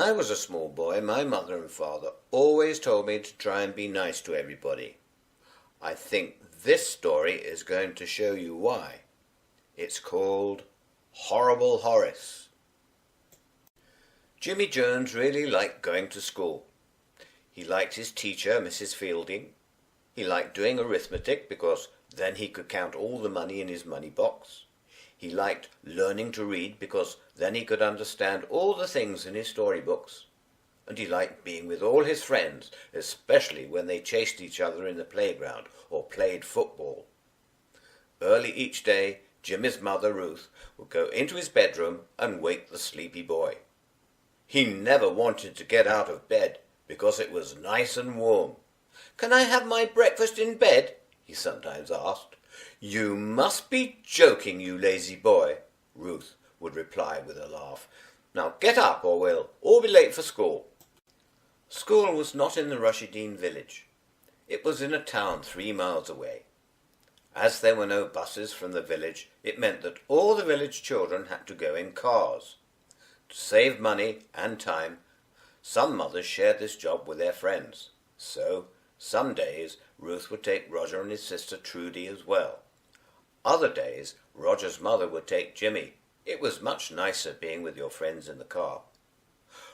I was a small boy, my mother and father always told me to try and be nice to everybody. I think this story is going to show you why. It's called Horrible Horace. Jimmy Jones really liked going to school. He liked his teacher, Mrs. Fielding. He liked doing arithmetic because then he could count all the money in his money box. He liked learning to read because then he could understand all the things in his storybooks. And he liked being with all his friends, especially when they chased each other in the playground or played football. Early each day, Jimmy's mother, Ruth, would go into his bedroom and wake the sleepy boy. He never wanted to get out of bed because it was nice and warm. "Can I have my breakfast in bed?" he sometimes asked. "You must be joking, you lazy boy," Ruth would reply with a laugh. "Now get up or we'll all be late for school." School was not in the Rushideen village. It was in a town 3 miles away. As there were no buses from the village, it meant that all the village children had to go in cars. To save money and time, some mothers shared this job with their friends. So, some days, Ruth would take Roger and his sister Trudy as well. Other days, Roger's mother would take Jimmy. It was much nicer being with your friends in the car.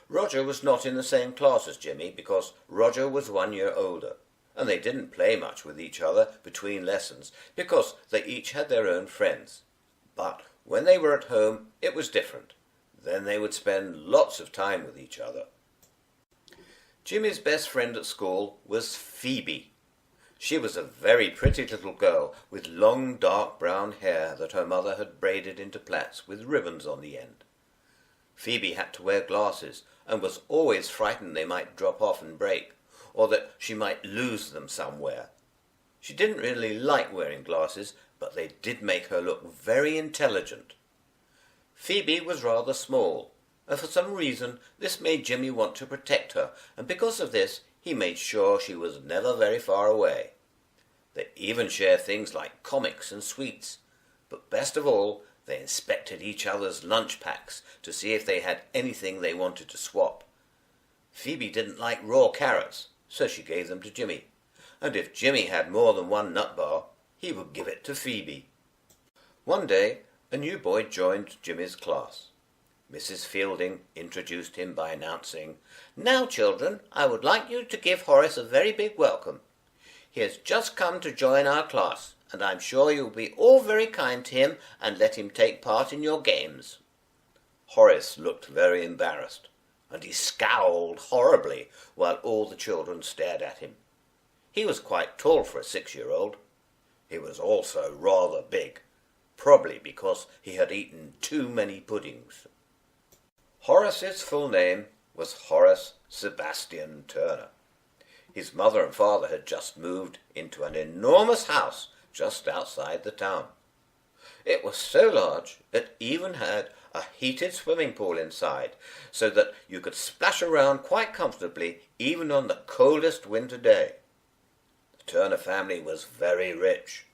Roger was not in the same class as Jimmy because Roger was 1 year older, and they didn't play much with each other between lessons because they each had their own friends. But when they were at home, it was different. Then they would spend lots of time with each other. Jimmy's best friend at school was Phoebe. She was a very pretty little girl with long dark brown hair that her mother had braided into plaits with ribbons on the end. Phoebe had to wear glasses and was always frightened they might drop off and break, or that she might lose them somewhere. She didn't really like wearing glasses, but they did make her look very intelligent. Phoebe was rather small, and for some reason this made Jimmy want to protect her, and because of this he made sure she was never very far away. They even shared things like comics and sweets, but best of all, they inspected each other's lunch packs to see if they had anything they wanted to swap. Phoebe didn't like raw carrots, so she gave them to Jimmy, and if Jimmy had more than one nut bar, he would give it to Phoebe. One day, a new boy joined Jimmy's class. Mrs. Fielding introduced him by announcing, "Now, children, I would like you to give Horace a very big welcome. He has just come to join our class, and I'm sure you will be all very kind to him and let him take part in your games." Horace looked very embarrassed, and he scowled horribly while all the children stared at him. He was quite tall for a 6-year-old. He was also rather big, probably because he had eaten too many puddings. Horace's full name was Horace Sebastian Turner. His mother and father had just moved into an enormous house just outside the town. It was so large it even had a heated swimming pool inside, so that you could splash around quite comfortably even on the coldest winter day. The Turner family was very rich.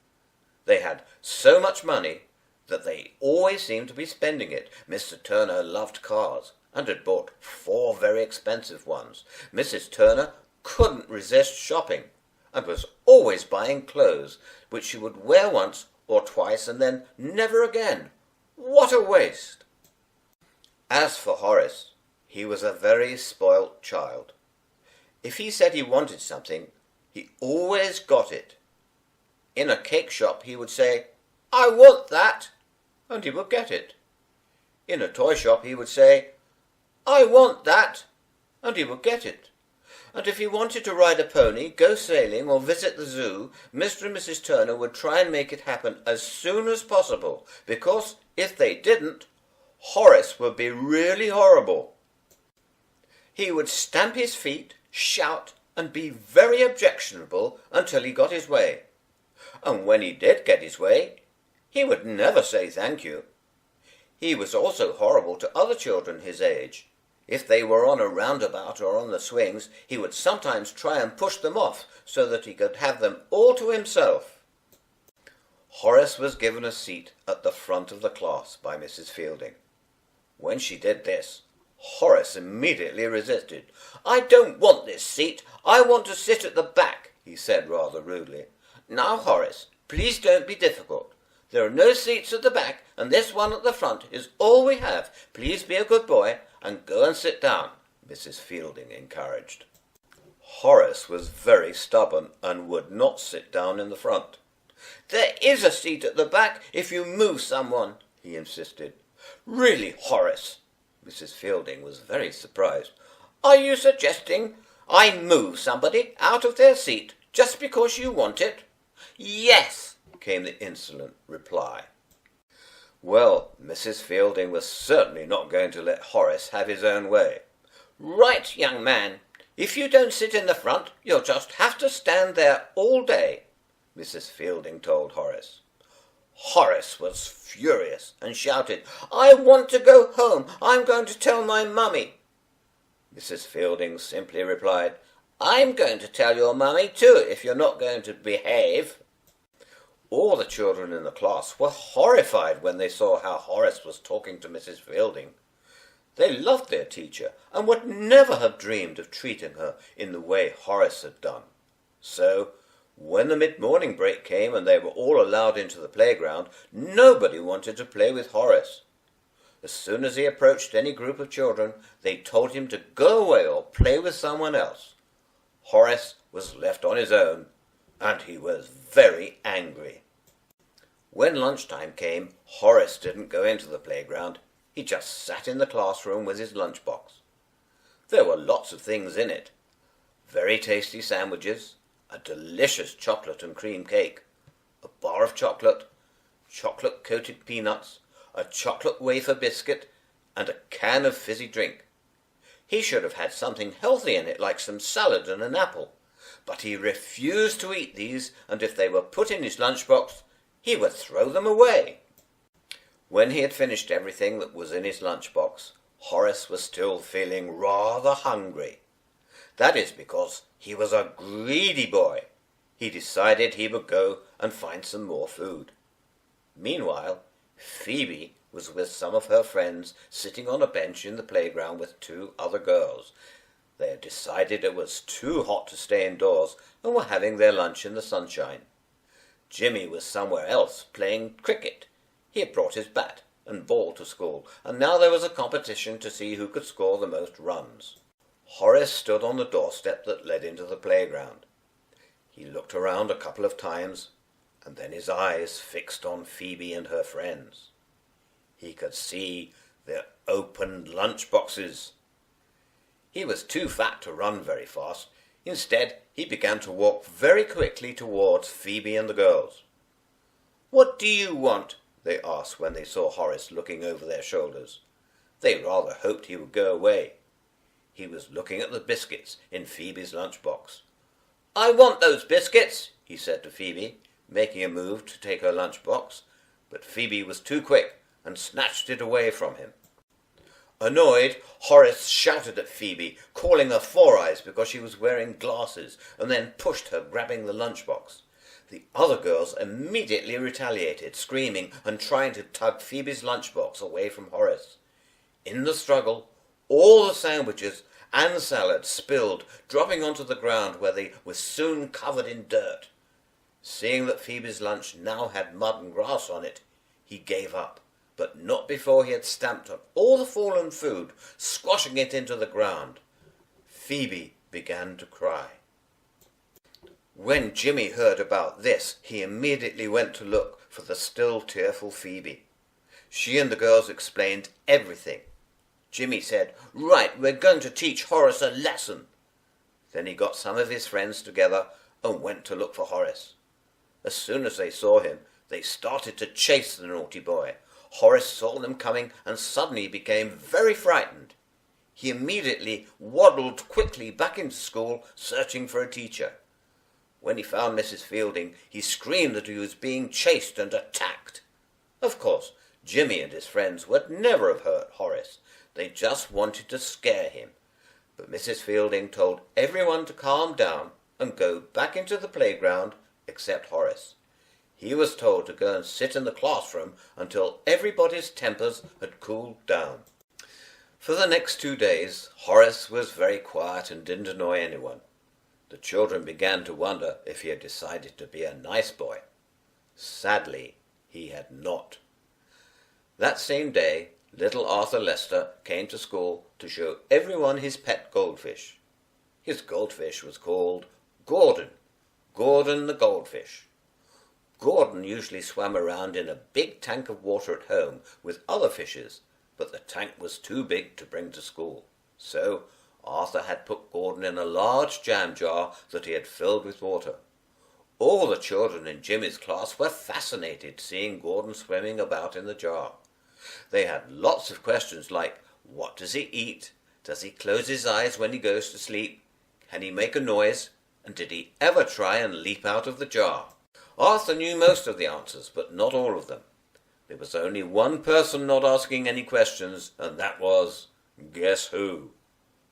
They had so much money that they always seemed to be spending it. Mr. Turner loved cars and had bought 4 very expensive ones. Mrs. Turner couldn't resist shopping and was always buying clothes which she would wear once or twice and then never again. What a waste! As for Horace, he was a very spoilt child. If he said he wanted something, he always got it. In a cake shop he would say, "I want that," and he would get it. In a toy shop he would say, "I want that," and he would get it. And if he wanted to ride a pony, go sailing, or visit the zoo, Mr. and Mrs. Turner would try and make it happen as soon as possible, because if they didn't, Horace would be really horrible. He would stamp his feet, shout, and be very objectionable until he got his way. And when he did get his way, he would never say thank you. He was also horrible to other children his age. If they were on a roundabout or on the swings, he would sometimes try and push them off so that he could have them all to himself. Horace was given a seat at the front of the class by Mrs. Fielding. When she did this, Horace immediately resisted. "I don't want this seat. I want to sit at the back," he said rather rudely. "Now, Horace, please don't be difficult. There are no seats at the back, and this one at the front is all we have. Please be a good boy and go and sit down," Mrs. Fielding encouraged. Horace was very stubborn and would not sit down in the front. "There is a seat at the back if you move someone," he insisted. "Really, Horace," Mrs. Fielding was very surprised. "Are you suggesting I move somebody out of their seat just because you want it?" "Yes," came the insolent reply. Well, Mrs. Fielding was certainly not going to let Horace have his own way. "Right, young man. If you don't sit in the front, you'll just have to stand there all day," Mrs. Fielding told Horace. Horace was furious and shouted, "I want to go home. I'm going to tell my mummy." Mrs. Fielding simply replied, "I'm going to tell your mummy too if you're not going to behave." All the children in the class were horrified when they saw how Horace was talking to Mrs. Fielding. They loved their teacher and would never have dreamed of treating her in the way Horace had done. So, when the mid-morning break came and they were all allowed into the playground, nobody wanted to play with Horace. As soon as he approached any group of children, they told him to go away or play with someone else. Horace was left on his own, and he was very angry. When lunchtime came, Horace didn't go into the playground. He just sat in the classroom with his lunchbox. There were lots of things in it. Very tasty sandwiches, a delicious chocolate and cream cake, a bar of chocolate, chocolate-coated peanuts, a chocolate wafer biscuit, and a can of fizzy drink. He should have had something healthy in it, like some salad and an apple, but he refused to eat these, and if they were put in his lunchbox, he would throw them away. When he had finished everything that was in his lunchbox, Horace was still feeling rather hungry. That is because he was a greedy boy. He decided he would go and find some more food. Meanwhile, Phoebe was with some of her friends sitting on a bench in the playground with 2 other girls. They had decided it was too hot to stay indoors and were having their lunch in the sunshine. Jimmy was somewhere else playing cricket. He had brought his bat and ball to school, and now there was a competition to see who could score the most runs. Horace stood on the doorstep that led into the playground. He looked around a couple of times, and then his eyes fixed on Phoebe and her friends. He could see their opened lunch boxes. He was too fat to run very fast. Instead, he began to walk very quickly towards Phoebe and the girls. "What do you want?" they asked when they saw Horace looking over their shoulders. They rather hoped he would go away. He was looking at the biscuits in Phoebe's lunchbox. "I want those biscuits," he said to Phoebe, making a move to take her lunchbox, but Phoebe was too quick and snatched it away from him. Annoyed, Horace shouted at Phoebe, calling her Four Eyes because she was wearing glasses, and then pushed her, grabbing the lunchbox. The other girls immediately retaliated, screaming and trying to tug Phoebe's lunchbox away from Horace. In the struggle, all the sandwiches and salad spilled, dropping onto the ground where they were soon covered in dirt. Seeing that Phoebe's lunch now had mud and grass on it, he gave up, but not before he had stamped on all the fallen food, squashing it into the ground. Phoebe began to cry. When Jimmy heard about this, he immediately went to look for the still tearful Phoebe. She and the girls explained everything. Jimmy said, "Right, we're going to teach Horace a lesson." Then he got some of his friends together and went to look for Horace. As soon as they saw him, they started to chase the naughty boy. Horace saw them coming and suddenly became very frightened. He immediately waddled quickly back into school, searching for a teacher. When he found Mrs. Fielding, he screamed that he was being chased and attacked. Of course, Jimmy and his friends would never have hurt Horace. They just wanted to scare him. But Mrs. Fielding told everyone to calm down and go back into the playground except Horace. He was told to go and sit in the classroom until everybody's tempers had cooled down. For the next 2 days, Horace was very quiet and didn't annoy anyone. The children began to wonder if he had decided to be a nice boy. Sadly, he had not. That same day, little Arthur Lester came to school to show everyone his pet goldfish. His goldfish was called Gordon, Gordon the goldfish. Gordon usually swam around in a big tank of water at home with other fishes, but the tank was too big to bring to school. So Arthur had put Gordon in a large jam jar that he had filled with water. All the children in Jimmy's class were fascinated seeing Gordon swimming about in the jar. They had lots of questions like, what does he eat? Does he close his eyes when he goes to sleep? Can he make a noise? And did he ever try and leap out of the jar? Arthur knew most of the answers, but not all of them. There was only one person not asking any questions, and that was, guess who?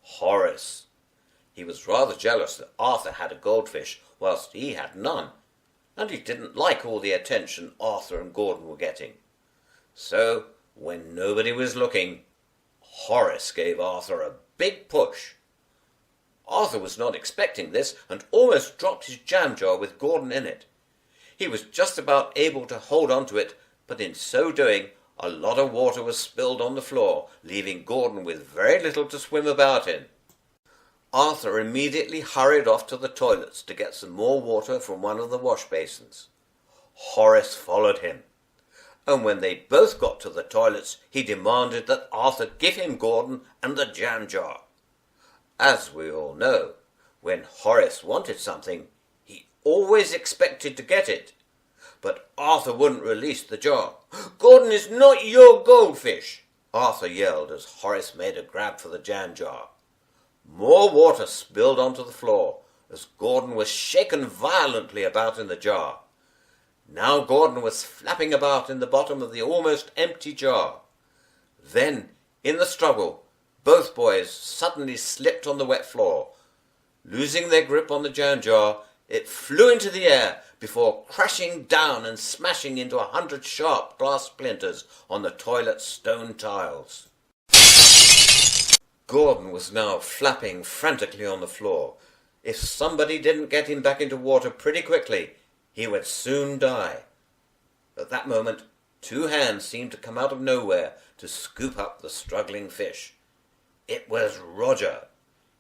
Horace. He was rather jealous that Arthur had a goldfish whilst he had none, and he didn't like all the attention Arthur and Gordon were getting. So, when nobody was looking, Horace gave Arthur a big push. Arthur was not expecting this and almost dropped his jam jar with Gordon in it. He was just about able to hold on to it, but in so doing, a lot of water was spilled on the floor, leaving Gordon with very little to swim about in. Arthur immediately hurried off to the toilets to get some more water from one of the wash basins. Horace followed him, and when they both got to the toilets, he demanded that Arthur give him Gordon and the jam jar. As we all know, when Horace wanted something, he always expected to get it. But Arthur wouldn't release the jar. "Gordon is not your goldfish," Arthur yelled as Horace made a grab for the jam jar. More water spilled onto the floor as Gordon was shaken violently about in the jar. Now Gordon was flapping about in the bottom of the almost empty jar. Then, in the struggle, both boys suddenly slipped on the wet floor. Losing their grip on the jam jar, it flew into the air before crashing down and smashing into 100 sharp glass splinters on the toilet's stone tiles. Gordon was now flapping frantically on the floor. If somebody didn't get him back into water pretty quickly, he would soon die. At that moment, 2 hands seemed to come out of nowhere to scoop up the struggling fish. It was Roger.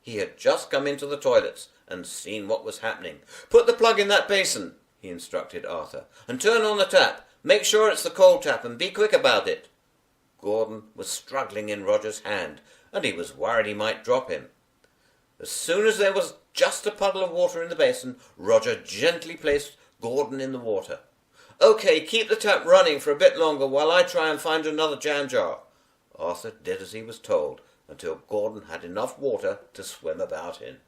He had just come into the toilets and seen what was happening. "Put the plug in that basin," he instructed Arthur, "and turn on the tap. Make sure it's the cold tap and be quick about it." Gordon was struggling in Roger's hand, and he was worried he might drop him. As soon as there was just a puddle of water in the basin, Roger gently placed Gordon in the water. "Okay, keep the tap running for a bit longer while I try and find another jam jar." Arthur did as he was told, until Gordon had enough water to swim about in.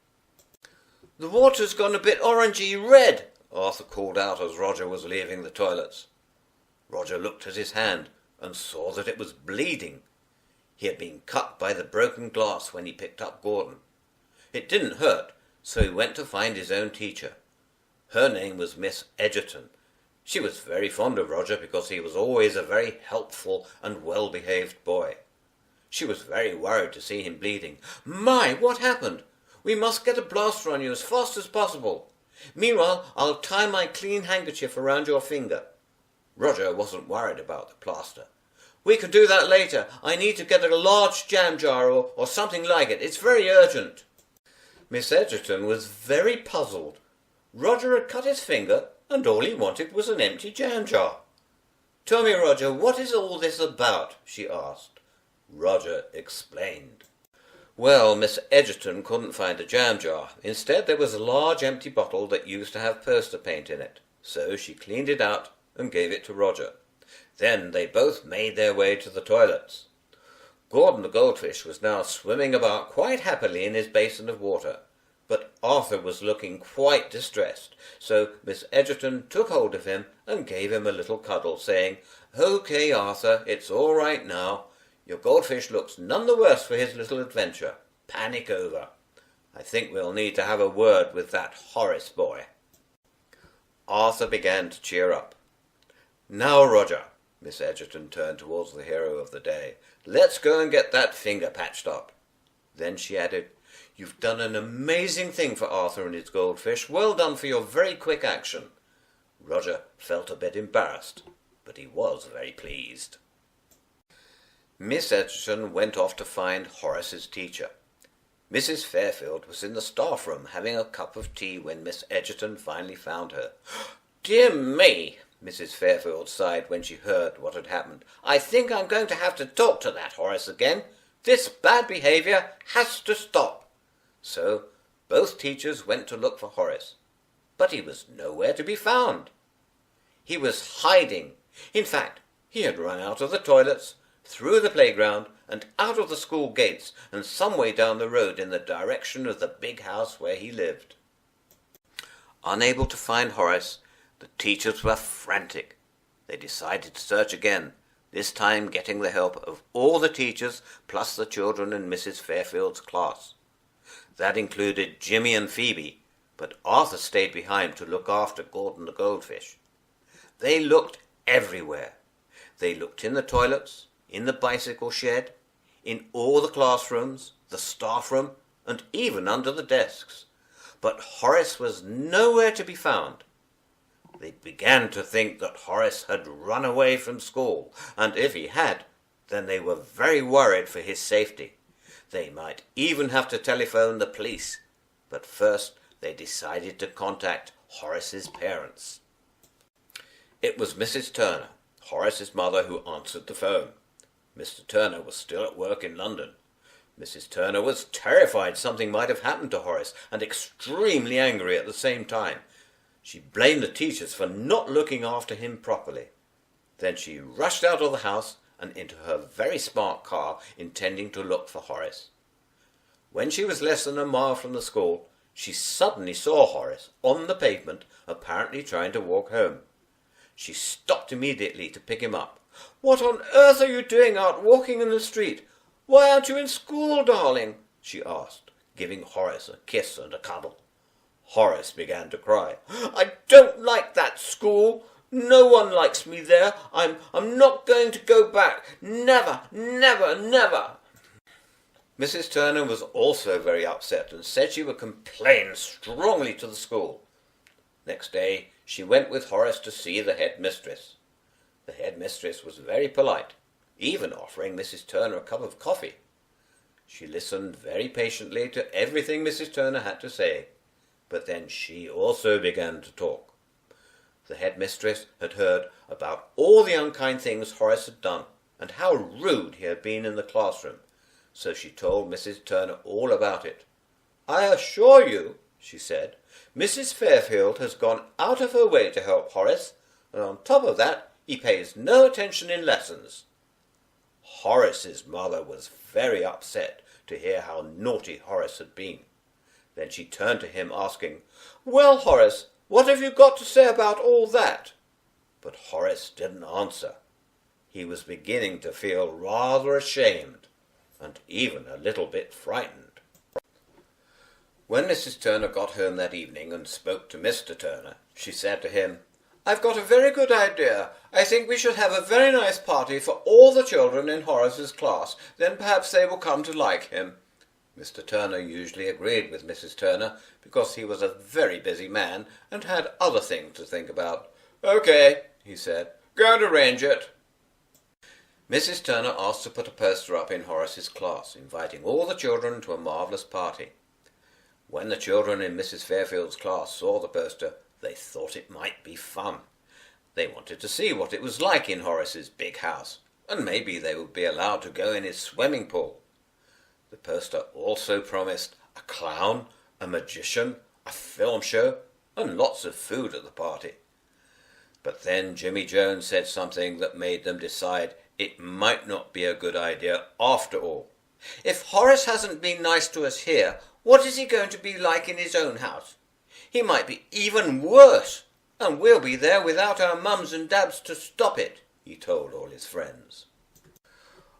"The water's gone a bit orangey red," Arthur called out as Roger was leaving the toilets. Roger looked at his hand and saw that it was bleeding. He had been cut by the broken glass when he picked up Gordon. It didn't hurt, so he went to find his own teacher. Her name was Miss Edgerton. She was very fond of Roger because he was always a very helpful and well-behaved boy. She was very worried to see him bleeding. "My, what happened? We must get a plaster on you as fast as possible. Meanwhile, I'll tie my clean handkerchief around your finger." Roger wasn't worried about the plaster. "We can do that later. I need to get a large jam jar or something like it. It's very urgent." Miss Edgerton was very puzzled. Roger had cut his finger, and all he wanted was an empty jam jar. "Tell me, Roger, what is all this about?" she asked. Roger explained. Well, Miss Edgerton couldn't find a jam jar. Instead, there was a large empty bottle that used to have poster paint in it. So she cleaned it out and gave it to Roger. Then they both made their way to the toilets. Gordon the goldfish was now swimming about quite happily in his basin of water. But Arthur was looking quite distressed, so Miss Edgerton took hold of him and gave him a little cuddle, saying, "Okay, Arthur, it's all right now. Your goldfish looks none the worse for his little adventure. Panic over. I think we'll need to have a word with that Horace boy." Arthur began to cheer up. "Now, Roger, Miss Edgerton turned towards the hero of the day. "Let's go and get that finger patched up." Then she added, "You've done an amazing thing for Arthur and his goldfish. Well done for your very quick action." Roger felt a bit embarrassed, but he was very pleased. Miss Edgerton went off to find Horace's teacher. Mrs. Fairfield was in the staff room having a cup of tea when Miss Edgerton finally found her. "Dear me," Mrs. Fairfield sighed when she heard what had happened. "I think I'm going to have to talk to that Horace again. This bad behaviour has to stop." So both teachers went to look for Horace, but he was nowhere to be found. He was hiding. In fact, he had run out of the toilets, through the playground, and out of the school gates, and some way down the road in the direction of the big house where he lived. Unable to find Horace, the teachers were frantic. They decided to search again, this time getting the help of all the teachers plus the children in Mrs. Fairfield's class. That included Jimmy and Phoebe, but Arthur stayed behind to look after Gordon the goldfish. They looked everywhere. They looked in the toilets, in the bicycle shed, in all the classrooms, the staff room, and even under the desks. But Horace was nowhere to be found. They began to think that Horace had run away from school, and if he had, then they were very worried for his safety. They might even have to telephone the police, but first they decided to contact Horace's parents. It was Mrs. Turner, Horace's mother, who answered the phone. Mr. Turner was still at work in London. Mrs. Turner was terrified something might have happened to Horace, and extremely angry at the same time. She blamed the teachers for not looking after him properly. Then she rushed out of the house and into her very smart car, intending to look for Horace. When she was less than a mile from the school, she suddenly saw Horace on the pavement, apparently trying to walk home. She stopped immediately to pick him up. "What on earth are you doing out walking in the street? Why aren't you in school, darling?" she asked, giving Horace a kiss and a cuddle. Horace began to cry. "I don't like that school. No one likes me there. I'm not going to go back. Never, never, never." Mrs. Turner was also very upset and said she would complain strongly to the school. Next day she went with Horace to see the headmistress. The headmistress was very polite, even offering Mrs. Turner a cup of coffee. She listened very patiently to everything Mrs. Turner had to say, but then she also began to talk. The headmistress had heard about all the unkind things Horace had done, and how rude he had been in the classroom, so she told Mrs. Turner all about it. "I assure you," she said, "Mrs. Fairfield has gone out of her way to help Horace, and on top of that he pays no attention in lessons." Horace's mother was very upset to hear how naughty Horace had been. Then she turned to him, asking, "Well, Horace, what have you got to say about all that?" But Horace didn't answer. He was beginning to feel rather ashamed, and even a little bit frightened. When Mrs. Turner got home that evening and spoke to Mr. Turner, she said to him, "I've got a very good idea. I think we should have a very nice party for all the children in Horace's class. Then perhaps they will come to like him." Mr. Turner usually agreed with Mrs. Turner because he was a very busy man and had other things to think about. "Okay," he said, "go and arrange it." Mrs. Turner asked to put a poster up in Horace's class, inviting all the children to a marvellous party. When the children in Mrs. Fairfield's class saw the poster, they thought it might be fun. They wanted to see what it was like in Horace's big house, and maybe they would be allowed to go in his swimming pool. The poster also promised a clown, a magician, a film show, and lots of food at the party. But then Jimmy Jones said something that made them decide it might not be a good idea after all. "If Horace hasn't been nice to us here, what is he going to be like in his own house? He might be even worse, and we'll be there without our mums and dads to stop it," he told all his friends.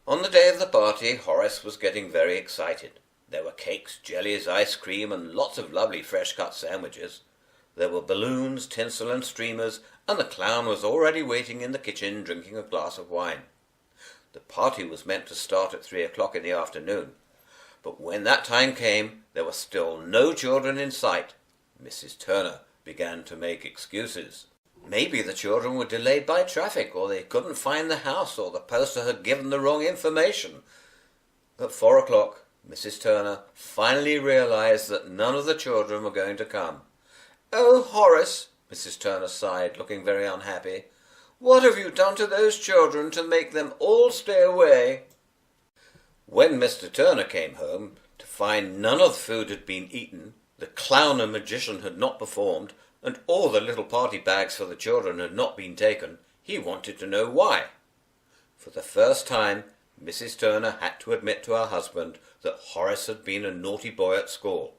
On the day of the party, Horace was getting very excited. There were cakes, jellies, ice cream, and lots of lovely fresh-cut sandwiches. There were balloons, tinsel and streamers, and the clown was already waiting in the kitchen drinking a glass of wine. The party was meant to start at 3 o'clock in the afternoon, but when that time came, there were still no children in sight. Mrs. Turner began to make excuses. Maybe the children were delayed by traffic, or they couldn't find the house, or the poster had given the wrong information. At 4 o'clock, Mrs. Turner finally realized that none of the children were going to come. "Oh, Horace," Mrs. Turner sighed, looking very unhappy, "what have you done to those children to make them all stay away?" When Mr. Turner came home to find none of the food had been eaten, the clown and magician had not performed, and all the little party bags for the children had not been taken, he wanted to know why. For the first time, Mrs. Turner had to admit to her husband that Horace had been a naughty boy at school.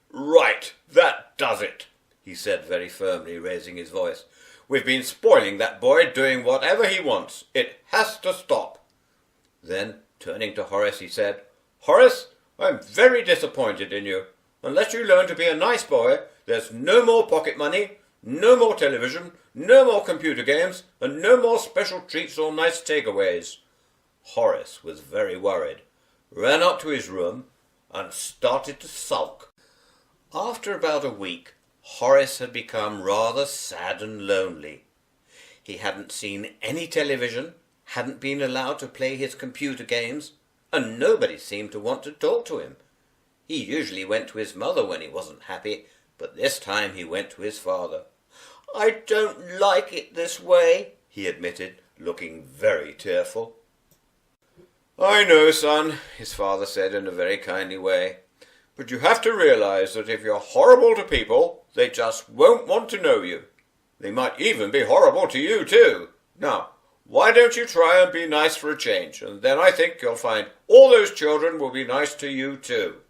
"Right, that does it," he said very firmly, raising his voice. "We've been spoiling that boy, doing whatever he wants. It has to stop." Then, turning to Horace, he said, "Horace, I'm very disappointed in you. Unless you learn to be a nice boy, there's no more pocket money, no more television, no more computer games, and no more special treats or nice takeaways." Horace was very worried, ran up to his room, and started to sulk. After about a week, Horace had become rather sad and lonely. He hadn't seen any television, hadn't been allowed to play his computer games, and nobody seemed to want to talk to him. He usually went to his mother when he wasn't happy, but this time he went to his father. "I don't like it this way," he admitted, looking very tearful. "I know, son," his father said in a very kindly way, "but you have to realize that if you're horrible to people, they just won't want to know you. They might even be horrible to you too. Now, why don't you try and be nice for a change, and then I think you'll find all those children will be nice to you too."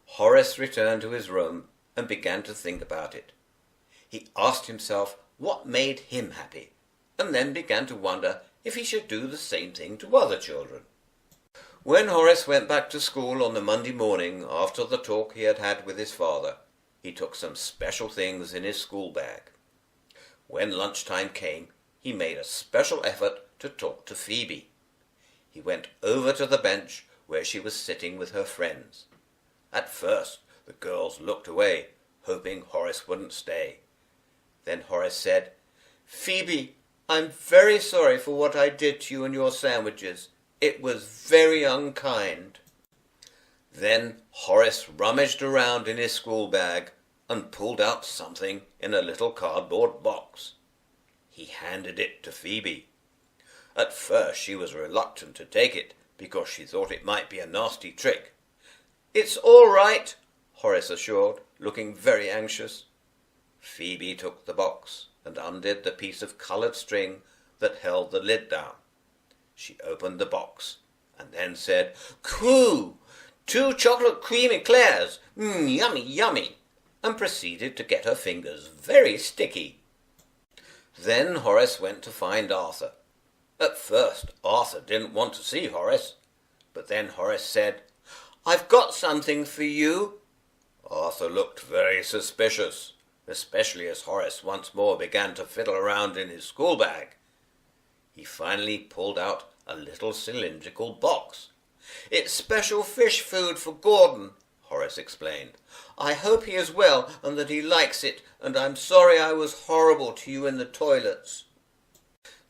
Horace returned to his room and began to think about it. He asked himself what made him happy, and then began to wonder if he should do the same thing to other children. When Horace went back to school on the Monday morning after the talk he had had with his father, he took some special things in his school bag. When lunchtime came, he made a special effort to talk to Phoebe. He went over to the bench where she was sitting with her friends. At first, the girls looked away, hoping Horace wouldn't stay. Then Horace said, "Phoebe, I'm very sorry for what I did to you and your sandwiches. It was very unkind." Then Horace rummaged around in his school bag and pulled out something in a little cardboard box. He handed it to Phoebe. At first she was reluctant to take it because she thought it might be a nasty trick. "It's all right," Horace assured, looking very anxious. Phoebe took the box and undid the piece of coloured string that held the lid down. She opened the box and then said, "Coo! 2 chocolate cream eclairs! Yummy, yummy!" and proceeded to get her fingers very sticky. Then Horace went to find Arthur. At first Arthur didn't want to see Horace, but then Horace said, "I've got something for you." Arthur looked very suspicious, especially as Horace once more began to fiddle around in his school bag. He finally pulled out a little cylindrical box. "It's special fish food for Gordon," Horace explained. "I hope he is well and that he likes it, and I'm sorry I was horrible to you in the toilets."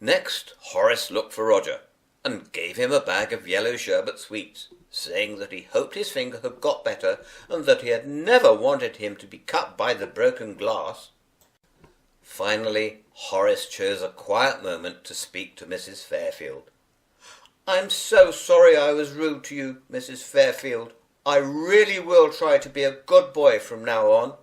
Next, Horace looked for Roger and gave him a bag of yellow sherbet sweets, saying that he hoped his finger had got better and that he had never wanted him to be cut by the broken glass. Finally, Horace chose a quiet moment to speak to Mrs. Fairfield. "I'm so sorry I was rude to you, Mrs. Fairfield. I really will try to be a good boy from now on."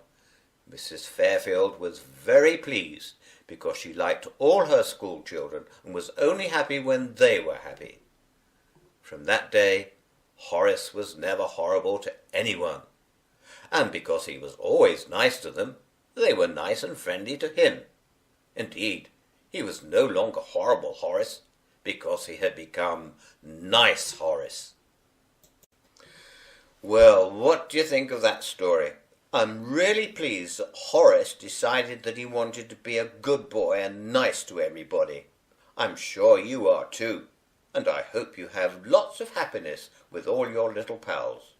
Mrs. Fairfield was very pleased because she liked all her school children and was only happy when they were happy. From that day, Horace was never horrible to anyone, and because he was always nice to them, they were nice and friendly to him. Indeed, he was no longer horrible Horace, because he had become nice Horace. Well, what do you think of that story? I'm really pleased that Horace decided that he wanted to be a good boy and nice to everybody. I'm sure you are too, and I hope you have lots of happiness with all your little pals.